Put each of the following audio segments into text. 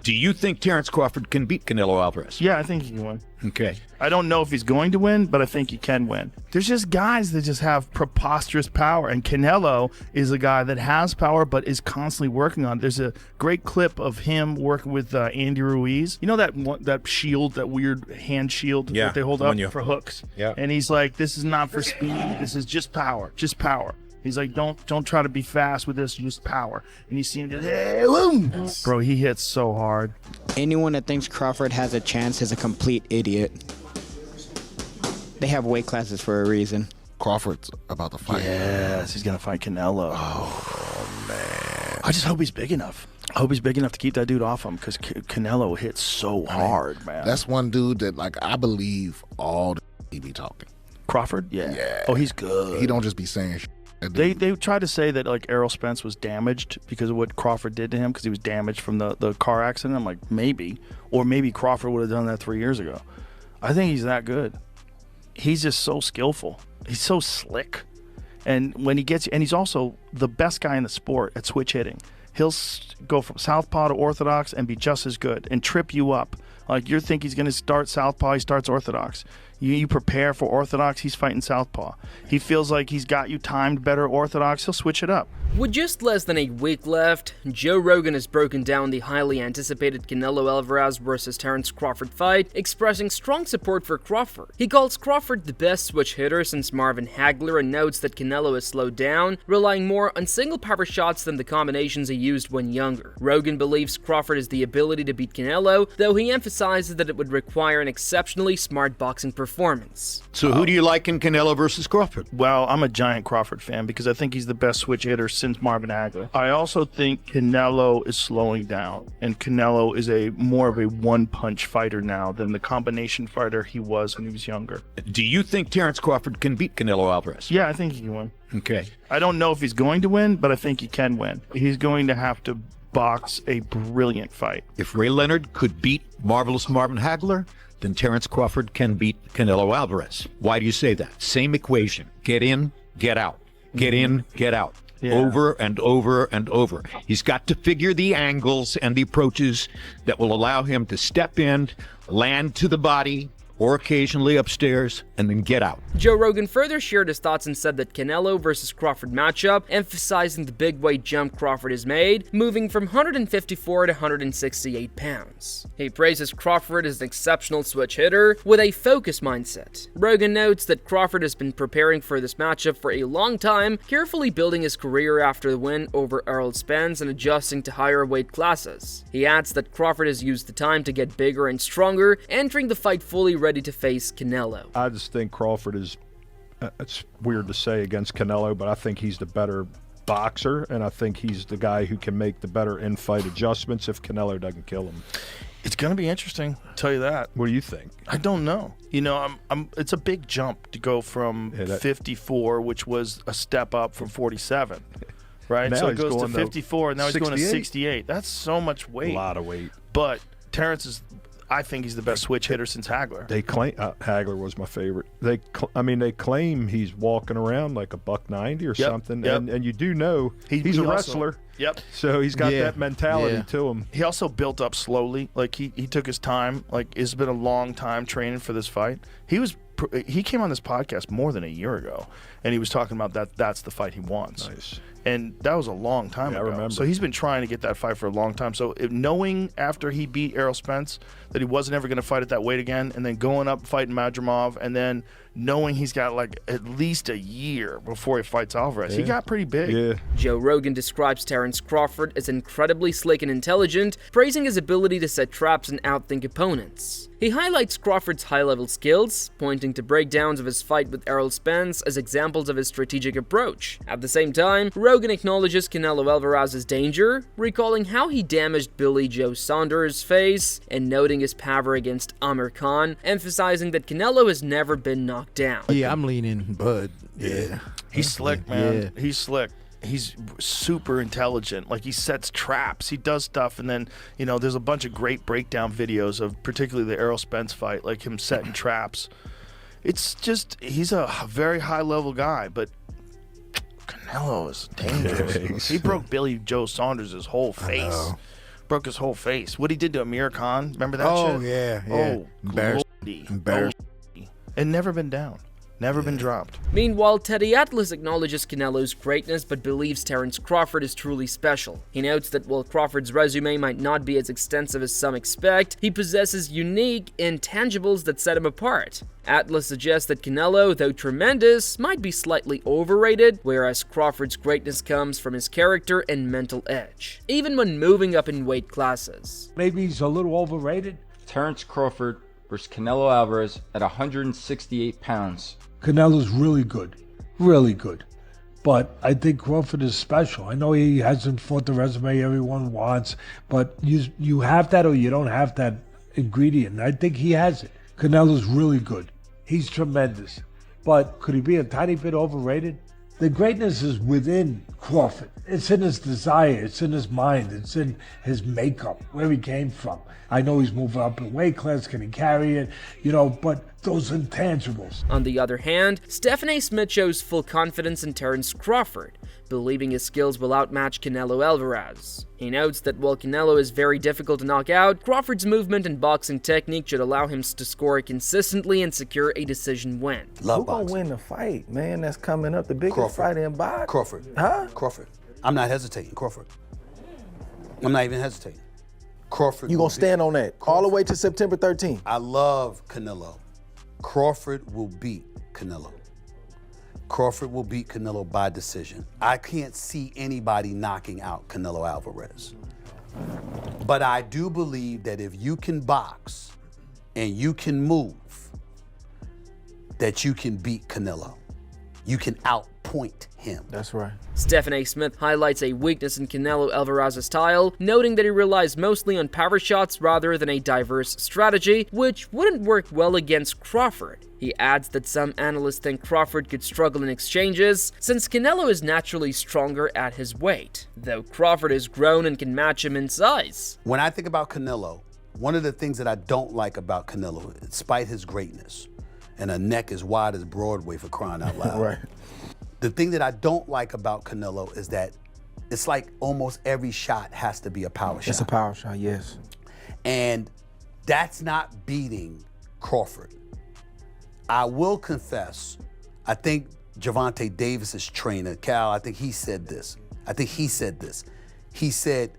Do you think Terence Crawford can beat Canelo Alvarez? Yeah, I think he can win. Okay. I don't know if he's going to win, but I think he can win. There's just guys that just have preposterous power, and Canelo is a guy that has power but is constantly working on it. There's a great clip of him working with Andy Ruiz. You know that shield, that weird hand shield that they hold up for hooks? Yeah. And he's like, this is not for speed. This is just power. Just power. He's like, don't try to be fast with this, just power. And you see him just, hey, boom. Bro, he hits so hard. Anyone that thinks Crawford has a chance is a complete idiot. They have weight classes for a reason. Crawford's about to fight. Yes, he's going to fight Canelo. Oh, man. I just hope he's big enough. I hope he's big enough to keep that dude off him, because Canelo hits so hard, man. That's one dude that, like, I believe all the he be talking. Crawford? Yeah. Oh, he's good. He don't just be saying shit. They tried to say that, like, Errol Spence was damaged because of what Crawford did to him, because he was damaged from the car accident. I'm like, maybe. Or maybe Crawford would have done that 3 years ago. I think he's that good. He's just so skillful. He's so slick. And when he gets, and he's also the best guy in the sport at switch hitting. He'll go from southpaw to orthodox and be just as good and trip you up. Like, you think he's going to start southpaw, he starts orthodox. You prepare for orthodox, he's fighting southpaw. He feels like he's got you timed better orthodox, he'll switch it up. With just less than a week left, Joe Rogan has broken down the highly anticipated Canelo Alvarez versus Terence Crawford fight, expressing strong support for Crawford. He calls Crawford the best switch hitter since Marvin Hagler and notes that Canelo has slowed down, relying more on single power shots than the combinations he used when younger. Rogan believes Crawford has the ability to beat Canelo, though he emphasizes that it would require an exceptionally smart boxing performance. So who do you like in Canelo versus Crawford? Well, I'm a giant Crawford fan because I think he's the best switch hitter since Marvin Hagler. I also think Canelo is slowing down, and Canelo is more of a one-punch fighter now than the combination fighter he was when he was younger. Do you think Terence Crawford can beat Canelo Alvarez? Yeah, I think he can win. Okay. I don't know if he's going to win, but I think he can win. He's going to have to box a brilliant fight. If Ray Leonard could beat Marvelous Marvin Hagler, then Terence Crawford can beat Canelo Alvarez. Why do you say that? Same equation. Get in, get out. Get in, get out. Yeah. Over and over and over. He's got to figure the angles and the approaches that will allow him to step in, land to the body, or occasionally upstairs, and then get out. Joe Rogan further shared his thoughts and said that Canelo versus Crawford matchup, emphasizing the big weight jump Crawford has made, moving from 154 to 168 pounds. He praises Crawford as an exceptional switch hitter with a focused mindset. Rogan notes that Crawford has been preparing for this matchup for a long time, carefully building his career after the win over Errol Spence and adjusting to higher weight classes. He adds that Crawford has used the time to get bigger and stronger, entering the fight fully ready to face Canelo. I just think Crawford is, it's weird to say against Canelo, but I think he's the better boxer, and I think he's the guy who can make the better in-fight adjustments if Canelo doesn't kill him. It's going to be interesting, I'll tell you that. What do you think? I don't know. You know, it's a big jump to go from 54, which was a step up from 47. Right? Now so it goes to 54, to and now he's going to 68. That's so much weight. A lot of weight. But Terence is, I think he's the best switch hitter since Hagler. They claim Hagler was my favorite. They claim he's walking around like a $190 or something, and you do know he's a wrestler. So he's got that mentality to him. He also built up slowly. Like he took his time. Like it's been a long time training for this fight. He came on this podcast more than a year ago, and he was talking about that's the fight he wants. Nice. And that was a long time ago. I remember. So he's been trying to get that fight for a long time. So knowing after he beat Errol Spence that he wasn't ever going to fight at that weight again, and then going up fighting Madrimov, and then knowing he's got like at least a year before he fights Alvarez, he got pretty big. Yeah. Joe Rogan describes Terence Crawford as incredibly slick and intelligent, praising his ability to set traps and outthink opponents. He highlights Crawford's high-level skills, pointing to breakdowns of his fight with Errol Spence as examples of his strategic approach. At the same time, Rogan acknowledges Canelo Alvarez's danger, recalling how he damaged Billy Joe Saunders' face and noting his power against Amir Khan, emphasizing that Canelo has never been knocked down. Yeah, I'm leaning Bud. Yeah. He's slick, man. He's slick. He's super intelligent. Like, he sets traps. He does stuff, and then, you know, there's a bunch of great breakdown videos of particularly the Errol Spence fight, like him setting traps. It's just, he's a very high-level guy, but Canelo is dangerous. He broke Billy Joe Saunders' whole face. broke his whole face. What he did to Amir Khan, remember that shit? Oh, yeah. Oh, Embarrassing. And never been down. Never been dropped. Meanwhile, Teddy Atlas acknowledges Canelo's greatness but believes Terence Crawford is truly special. He notes that while Crawford's resume might not be as extensive as some expect, he possesses unique intangibles that set him apart. Atlas suggests that Canelo, though tremendous, might be slightly overrated, whereas Crawford's greatness comes from his character and mental edge, even when moving up in weight classes. Maybe he's a little overrated. Terence Crawford versus Canelo Alvarez at 168 pounds. Canelo's really good. Really good. But I think Crawford is special. I know he hasn't fought the resume everyone wants, but you have that or you don't have that ingredient. I think he has it. Canelo's really good. He's tremendous. But could he be a tiny bit overrated? The greatness is within Crawford. It's in his desire. It's in his mind. It's in his makeup, where he came from. I know he's moving up in weight class. Can he carry it? But those intangibles. On the other hand, Stephen A. Smith shows full confidence in Terence Crawford, believing his skills will outmatch Canelo Alvarez. He notes that while Canelo is very difficult to knock out, Crawford's movement and boxing technique should allow him to score consistently and secure a decision win. Who gonna win the fight, man? That's coming up, the biggest fight in boxing. Crawford. Huh? Crawford. I'm not hesitating. Crawford. I'm not even hesitating. Crawford. You gonna stand on that all the way to September 13th? I love Canelo. Crawford will beat Canelo. Crawford will beat Canelo by decision. I can't see anybody knocking out Canelo Alvarez. But I do believe that if you can box and you can move, that you can beat Canelo. You can outpoint him. That's right. Stephen A. Smith highlights a weakness in Canelo Alvarez's style, noting that he relies mostly on power shots rather than a diverse strategy, which wouldn't work well against Crawford. He adds that some analysts think Crawford could struggle in exchanges, since Canelo is naturally stronger at his weight, though Crawford has grown and can match him in size. When I think about Canelo, one of the things that I don't like about Canelo, despite his greatness, and a neck as wide as Broadway for crying out loud. Right. The thing that I don't like about Canelo is that it's like almost every shot has to be a power shot. It's a power shot, yes. And that's not beating Crawford. I will confess, I think Gervonta Davis's trainer, Cal, I think he said this. He said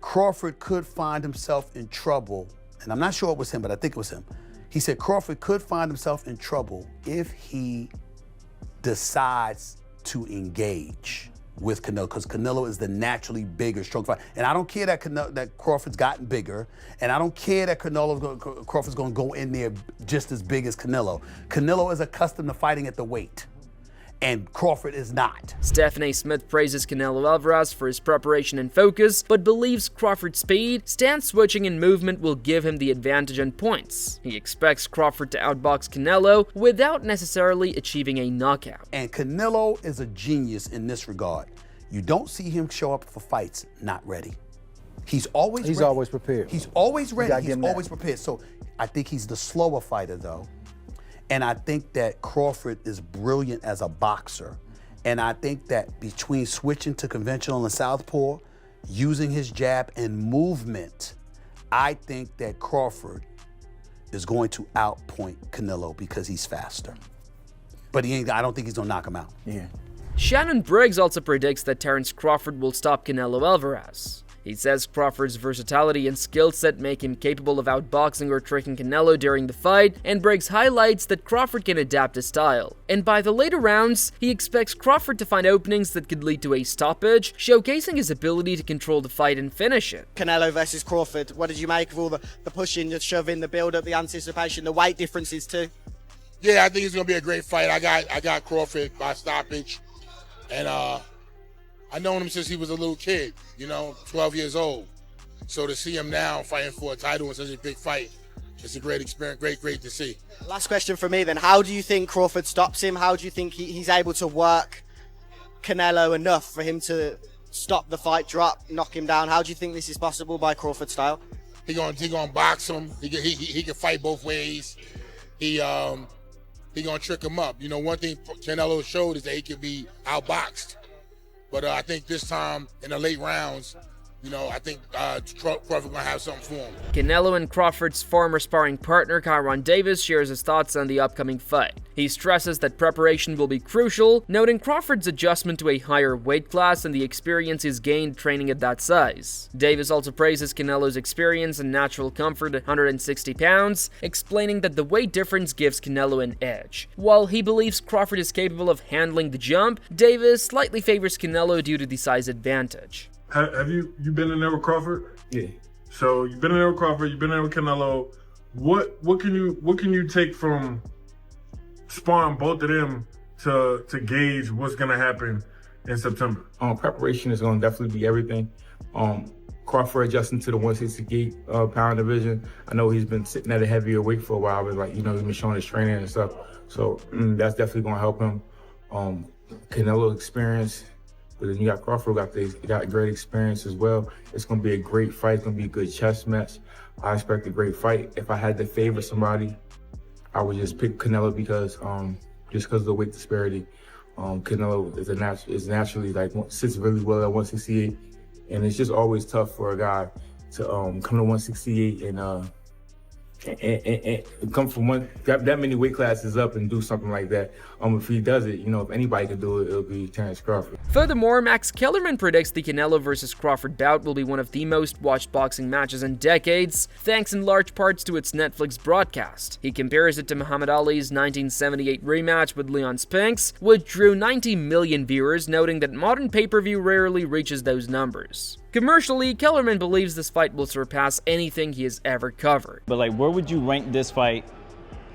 Crawford could find himself in trouble, and I'm not sure it was him, but I think it was him. He said Crawford could find himself in trouble if he decides to engage with Canelo, because Canelo is the naturally bigger, strong fighter. And I don't care that Crawford's gotten bigger, and I don't care that Crawford's going to go in there just as big as Canelo. Canelo is accustomed to fighting at the weight, and Crawford is not. Stephen A. Smith praises Canelo Alvarez for his preparation and focus, but believes Crawford's speed, stance switching, and movement will give him the advantage on points. He expects Crawford to outbox Canelo without necessarily achieving a knockout. And Canelo is a genius in this regard. You don't see him show up for fights not ready. He's always ready. Always prepared. He's always ready. He's always that. prepared. So I think he's the slower fighter, though. And I think that Crawford is brilliant as a boxer. And I think that between switching to conventional and southpaw, using his jab and movement, I think that Crawford is going to outpoint Canelo because he's faster. But I don't think he's gonna knock him out. Yeah. Shannon Briggs also predicts that Terence Crawford will stop Canelo Alvarez. He says Crawford's versatility and skill set make him capable of outboxing or tricking Canelo during the fight, and Briggs highlights that Crawford can adapt his style. And by the later rounds, he expects Crawford to find openings that could lead to a stoppage, showcasing his ability to control the fight and finish it. Canelo versus Crawford, what did you make of all the pushing, the shoving, the build-up, the anticipation, the weight differences too? Yeah, I think it's gonna be a great fight. I got Crawford by stoppage, and I've known him since he was a little kid, 12 years old. So to see him now fighting for a title in such a big fight, it's a great experience, great to see. Last question for me then, how do you think Crawford stops him? How do you think he's able to work Canelo enough for him to stop the fight, drop, knock him down? How do you think this is possible by Crawford style? He gonna box him. He can fight both ways. He gonna trick him up. One thing Canelo showed is that he can be outboxed. But I think this time in the late rounds, I think Crawford gonna have something for him. Canelo and Crawford's former sparring partner, Kyron Davis, shares his thoughts on the upcoming fight. He stresses that preparation will be crucial, noting Crawford's adjustment to a higher weight class and the experience he's gained training at that size. Davis also praises Canelo's experience and natural comfort at 160 pounds, explaining that the weight difference gives Canelo an edge. While he believes Crawford is capable of handling the jump, Davis slightly favors Canelo due to the size advantage. Have you been in there with Crawford? Yeah. So you've been in there with Crawford, you've been in there with Canelo. What can you take from sparring both of them to gauge what's gonna happen in September? Preparation is gonna definitely be everything. Crawford adjusting to the 168 pound division. I know he's been sitting at a heavier weight for a while, but he's been showing his training and stuff. So that's definitely gonna help him. Canelo experience. But then you got Crawford, got great experience as well. It's going to be a great fight. It's going to be a good chess match. I expect a great fight. If I had to favor somebody, I would just pick Canelo because of the weight disparity. Canelo is naturally sits really well at 168, and it's just always tough for a guy to come to 168 and come from that many weight classes up and do something like that. If he does it, if anybody can do it, it'll be Terence Crawford. Furthermore, Max Kellerman predicts the Canelo vs. Crawford bout will be one of the most watched boxing matches in decades, thanks in large parts to its Netflix broadcast. He compares it to Muhammad Ali's 1978 rematch with Leon Spinks, which drew 90 million viewers, noting that modern pay-per-view rarely reaches those numbers. Commercially, Kellerman believes this fight will surpass anything he has ever covered. But where would you rank this fight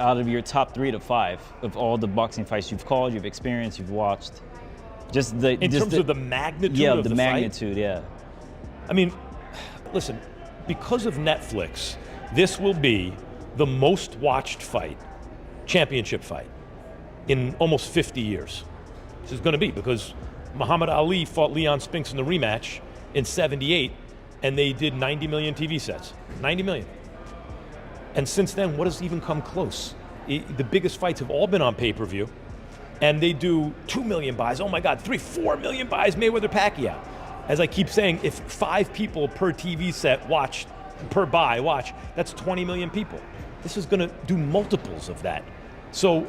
out of your top 3 to 5 of all the boxing fights you've called, you've experienced, you've watched? In terms of the magnitude of the fight? Yeah, the magnitude, yeah. I mean, listen, because of Netflix, this will be the most watched fight, championship fight, in almost 50 years. This is going to be because Muhammad Ali fought Leon Spinks in the rematch in 78, and they did 90 million TV sets. 90 million. And since then, what has even come close? The biggest fights have all been on pay-per-view, and they do 2 million buys. Oh my God, 4 million buys, Mayweather-Pacquiao. As I keep saying, if 5 people per TV set watch, that's 20 million people. This is gonna do multiples of that. So,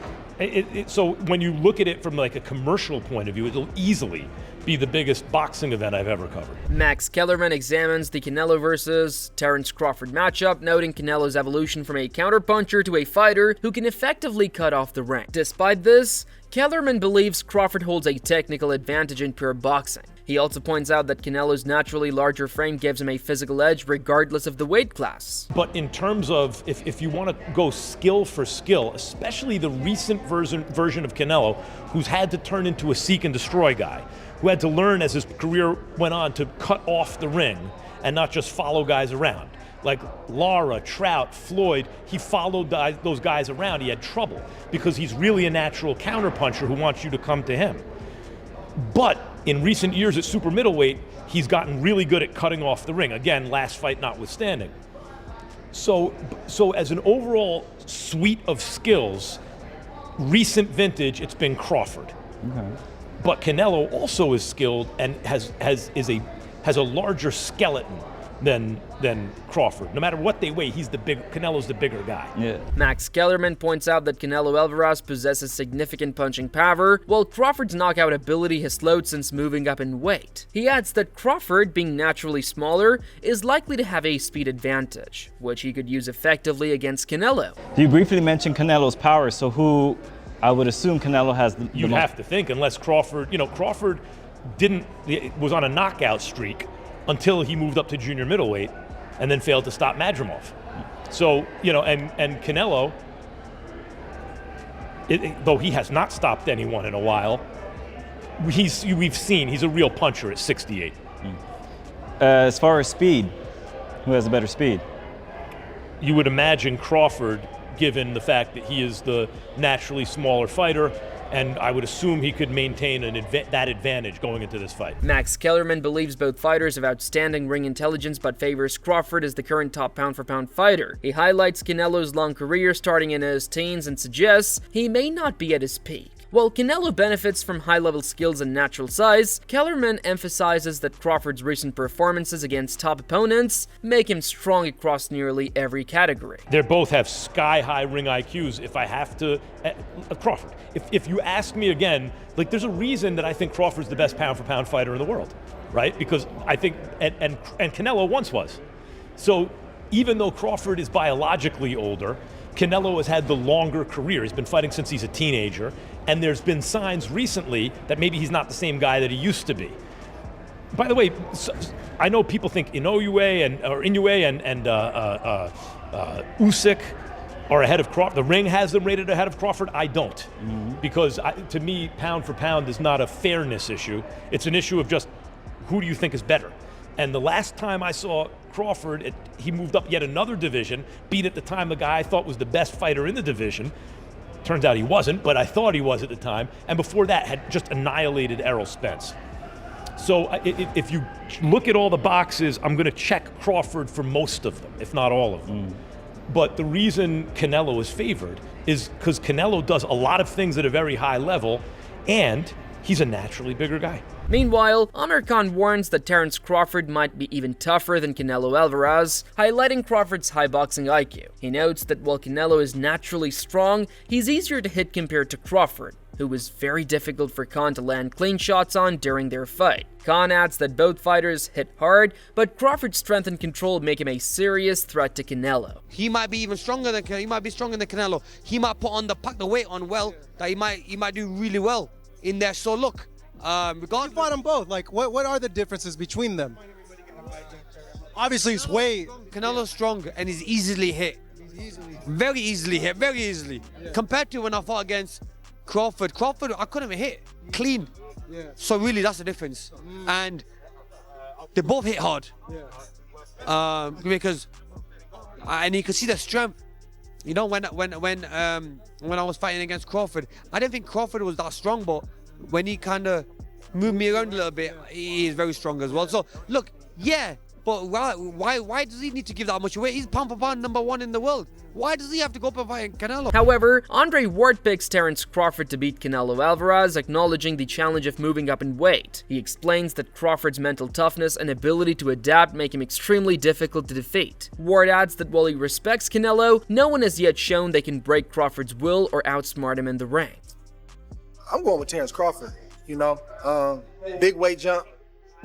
so when you look at it from a commercial point of view, it'll easily be the biggest boxing event I've ever covered. Max Kellerman examines the Canelo vs. Terence Crawford matchup, noting Canelo's evolution from a counterpuncher to a fighter who can effectively cut off the ring. Despite this, Kellerman believes Crawford holds a technical advantage in pure boxing. He also points out that Canelo's naturally larger frame gives him a physical edge regardless of the weight class. But in terms of, if you want to go skill for skill, especially the recent version of Canelo, who's had to turn into a seek and destroy guy, who had to learn as his career went on to cut off the ring and not just follow guys around. Like Lara, Trout, Floyd, he followed those guys around. He had trouble because he's really a natural counterpuncher who wants you to come to him. But in recent years at super middleweight, he's gotten really good at cutting off the ring. Again, last fight notwithstanding. So as an overall suite of skills, recent vintage, it's been Crawford. Okay. But Canelo also is skilled and has a larger skeleton than Crawford. No matter what they weigh, Canelo's the bigger guy. Yeah. Max Kellerman points out that Canelo Alvarez possesses significant punching power, while Crawford's knockout ability has slowed since moving up in weight. He adds that Crawford, being naturally smaller, is likely to have a speed advantage, which he could use effectively against Canelo. You briefly mentioned Canelo's power, so who I would assume Canelo has the You'd have to think, unless Crawford, Crawford was on a knockout streak until he moved up to junior middleweight and then failed to stop Madrimov. So, and Canelo, though he has not stopped anyone in a while, we've seen he's a real puncher at 68. As far as speed, who has a better speed? You would imagine Crawford, given the fact that he is the naturally smaller fighter, and I would assume he could maintain that advantage going into this fight. Max Kellerman believes both fighters have outstanding ring intelligence, but favors Crawford as the current top pound-for-pound fighter. He highlights Canelo's long career starting in his teens and suggests he may not be at his peak. While Canelo benefits from high-level skills and natural size, Kellerman emphasizes that Crawford's recent performances against top opponents make him strong across nearly every category. They both have sky-high ring IQs. If I have to, Crawford, if you ask me again, like, there's a reason that I think Crawford's the best pound-for-pound fighter in the world, right? Because I think, and Canelo once was. So even though Crawford is biologically older, Canelo has had the longer career. He's been fighting since he's a teenager, and there's been signs recently that maybe he's not the same guy that he used to be. By the way, I know people think Inoue and Usyk are ahead of Crawford. The ring has them rated ahead of Crawford. I don't, because to me, pound for pound is not a fairness issue. It's an issue of just who do you think is better. And the last time I saw Crawford, he moved up yet another division, beat at the time the guy I thought was the best fighter in the division. Turns out he wasn't, but I thought he was at the time. And before that, had just annihilated Errol Spence. So if you look at all the boxes, I'm going to check Crawford for most of them, if not all of them. But the reason Canelo is favored is because Canelo does a lot of things at a very high level, and he's a naturally bigger guy. Meanwhile, Amir Khan warns that Terence Crawford might be even tougher than Canelo Alvarez, highlighting Crawford's high boxing IQ. He notes that while Canelo is naturally strong, he's easier to hit compared to Crawford, who was very difficult for Khan to land clean shots on during their fight. Khan adds that both fighters hit hard, but Crawford's strength and control make him a serious threat to Canelo. He might be even stronger than Canelo. He might pack the weight on well, that he might do really well in there. So look, you fought them both. Like, what are the differences between them? Obviously, it's way. Canelo's strong and he's easily hit. Very easily hit, very easily. Yeah. Compared to when I fought against Crawford, I couldn't even hit clean. Yeah. So really, that's the difference. And they both hit hard. Yeah. Because, and you can see the strength. You know, when I was fighting against Crawford, I didn't think Crawford was that strong, but when he kind of moved me around a little bit, he is very strong as well. So look, yeah, but why does he need to give that much away? He's pound for pound #1 in the world. Why does he have to go up and fight Canelo? However, Andre Ward picks Terence Crawford to beat Canelo Alvarez, acknowledging the challenge of moving up in weight. He explains that Crawford's mental toughness and ability to adapt make him extremely difficult to defeat. Ward adds that while he respects Canelo, no one has yet shown they can break Crawford's will or outsmart him in the ring. I'm going with Terence Crawford, you know. Big weight jump,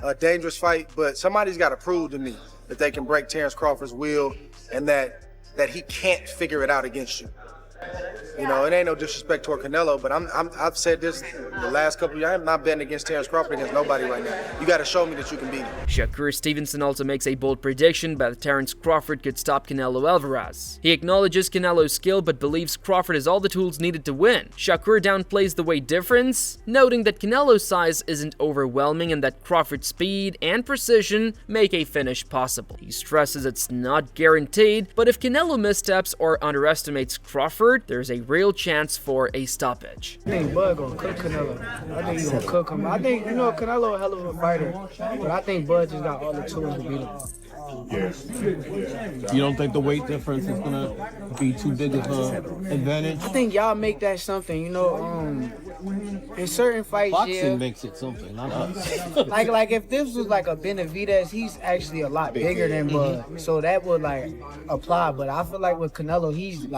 a dangerous fight, but somebody's got to prove to me that they can break Terence Crawford's will and that he can't figure it out against you. You know, it ain't no disrespect toward Canelo, but I've said this the last couple of years. I'm not betting against Terence Crawford against nobody right now. You got to show me that you can beat him. Shakur Stevenson also makes a bold prediction that Terence Crawford could stop Canelo Alvarez. He acknowledges Canelo's skill, but believes Crawford has all the tools needed to win. Shakur downplays the weight difference, noting that Canelo's size isn't overwhelming and that Crawford's speed and precision make a finish possible. He stresses it's not guaranteed, but if Canelo missteps or underestimates Crawford, there's a real chance for a stoppage. I think Bud gonna cook Canelo. I think he's gonna cook him. I think, Canelo a hell of a fighter, but I think Bud just got all the tools to beat him. You don't think the weight difference is gonna be too big of an advantage? I think y'all make that something, in certain fights, boxing makes it something, not us. like if this was like a Benavidez, he's actually a lot bigger than Bud, so that would apply. But I feel like with Canelo, he's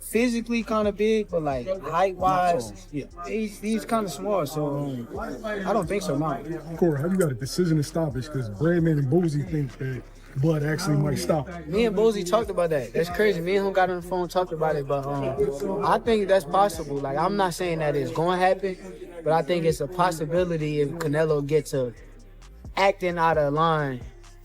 physically kind of big, but height-wise, he's kind of small. So I don't think so, man. Corey, how you got a decision to stoppage? Because Bradman and Boozy think that Bud actually might stop. Me and Boozy talked about that. That's crazy. Me and him got on the phone and talked about it, but I think that's possible. I'm not saying that it's going to happen, but I think it's a possibility if Canelo gets to acting out of line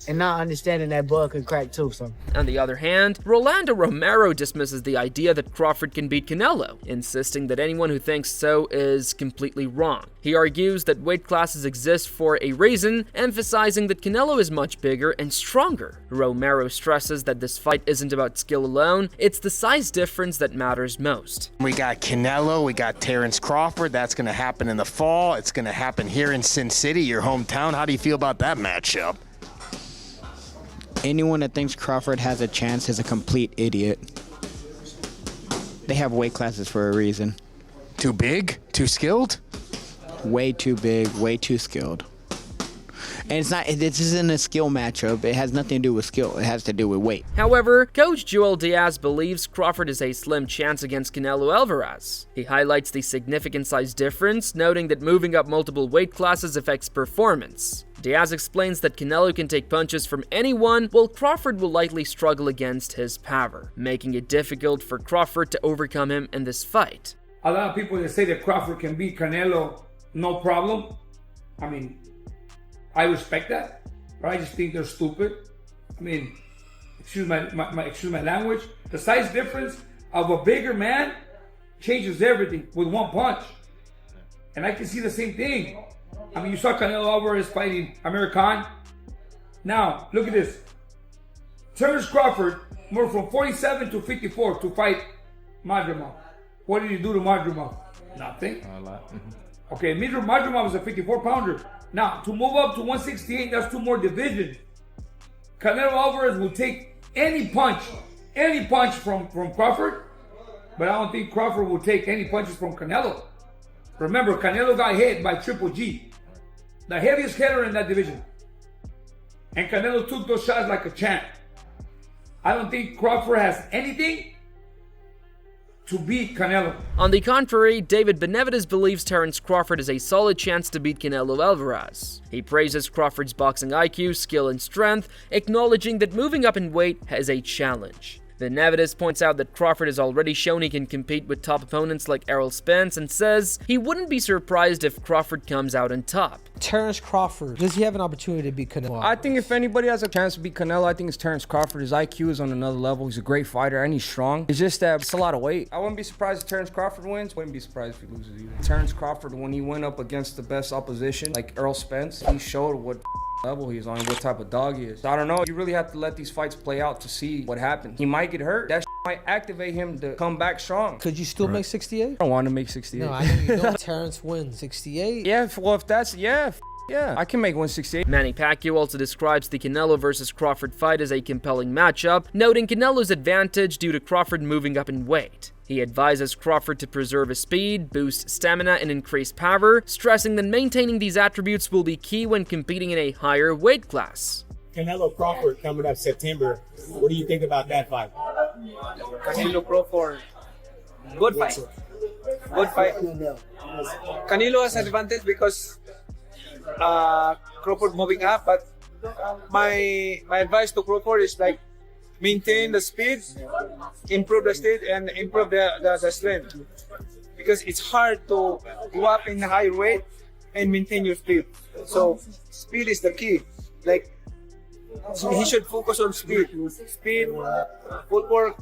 and not understanding that Bud can crack too. So. On the other hand, Rolando Romero dismisses the idea that Crawford can beat Canelo, insisting that anyone who thinks so is completely wrong. He argues that weight classes exist for a reason, emphasizing that Canelo is much bigger and stronger. Romero stresses that this fight isn't about skill alone, it's the size difference that matters most. We got Canelo, we got Terence Crawford. That's going to happen in the fall. It's going to happen here in Sin City, your hometown. How do you feel about that matchup? Anyone that thinks Crawford has a chance is a complete idiot. They have weight classes for a reason. Too big? Too skilled? Way too big, way too skilled. And it's not. This isn't a skill matchup. It has nothing to do with skill. It has to do with weight. However, Coach Joel Diaz believes Crawford is a slim chance against Canelo Alvarez. He highlights the significant size difference, noting that moving up multiple weight classes affects performance. Diaz explains that Canelo can take punches from anyone, while Crawford will likely struggle against his power, making it difficult for Crawford to overcome him in this fight. A lot of people that say that Crawford can beat Canelo, no problem. I mean, I respect that, but I just think they're stupid. I mean, excuse my language. The size difference of a bigger man changes everything with one punch. And I can see the same thing. I mean, you saw Canelo Alvarez fighting Amir Khan. Now, look at this. Terence Crawford moved from 47 to 54 to fight Madrimov. What did he do to Madrimov? Nothing. A lot. Okay, Madrimov was a 54-pounder. Now, to move up to 168, that's 2 more divisions. Canelo Alvarez will take any punch from Crawford, but I don't think Crawford will take any punches from Canelo. Remember, Canelo got hit by Triple G, the heaviest hitter in that division. And Canelo took those shots like a champ. I don't think Crawford has anything to beat Canelo. On the contrary, David Benavides believes Terence Crawford has a solid chance to beat Canelo Alvarez. He praises Crawford's boxing IQ, skill, and strength, acknowledging that moving up in weight is a challenge. Benavides points out that Crawford has already shown he can compete with top opponents like Errol Spence and says he wouldn't be surprised if Crawford comes out on top. Terence Crawford, does he have an opportunity to beat Canelo? I think if anybody has a chance to beat Canelo, I think it's Terence Crawford. His IQ is on another level. He's a great fighter and he's strong. It's just that it's a lot of weight. I wouldn't be surprised if Terence Crawford wins. Wouldn't be surprised if he loses either. Terence Crawford, when he went up against the best opposition, like Errol Spence, he showed what level he's on, what type of dog he is. So I don't know. You really have to let these fights play out to see what happens. He might get hurt. That might activate him to come back strong. Could you still make 68? I don't want to make 68. No, I know you don't. Terence wins 68. Yeah, well, if that's, yeah, I can make 168. Manny Pacquiao also describes the Canelo versus Crawford fight as a compelling matchup, noting Canelo's advantage due to Crawford moving up in weight. He advises Crawford to preserve his speed, boost stamina, and increase power, stressing that maintaining these attributes will be key when competing in a higher weight class. Canelo Crawford coming up September. What do you think about that fight? Canelo Crawford. Good fight. Good fight. Canelo has an advantage because Crawford moving up, but my advice to Crawford is like maintain the speed, improve the speed, and improve the strength. Because it's hard to go up in a higher weight and maintain your speed. So speed is the key. Like he should focus on speed, footwork,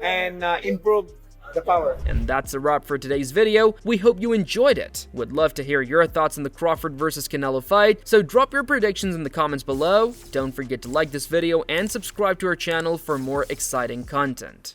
and improve the power. And that's a wrap for today's video. We hope you enjoyed it. Would love to hear your thoughts on the Crawford versus Canelo fight, so drop your predictions in the comments below. Don't forget to like this video and subscribe to our channel for more exciting content.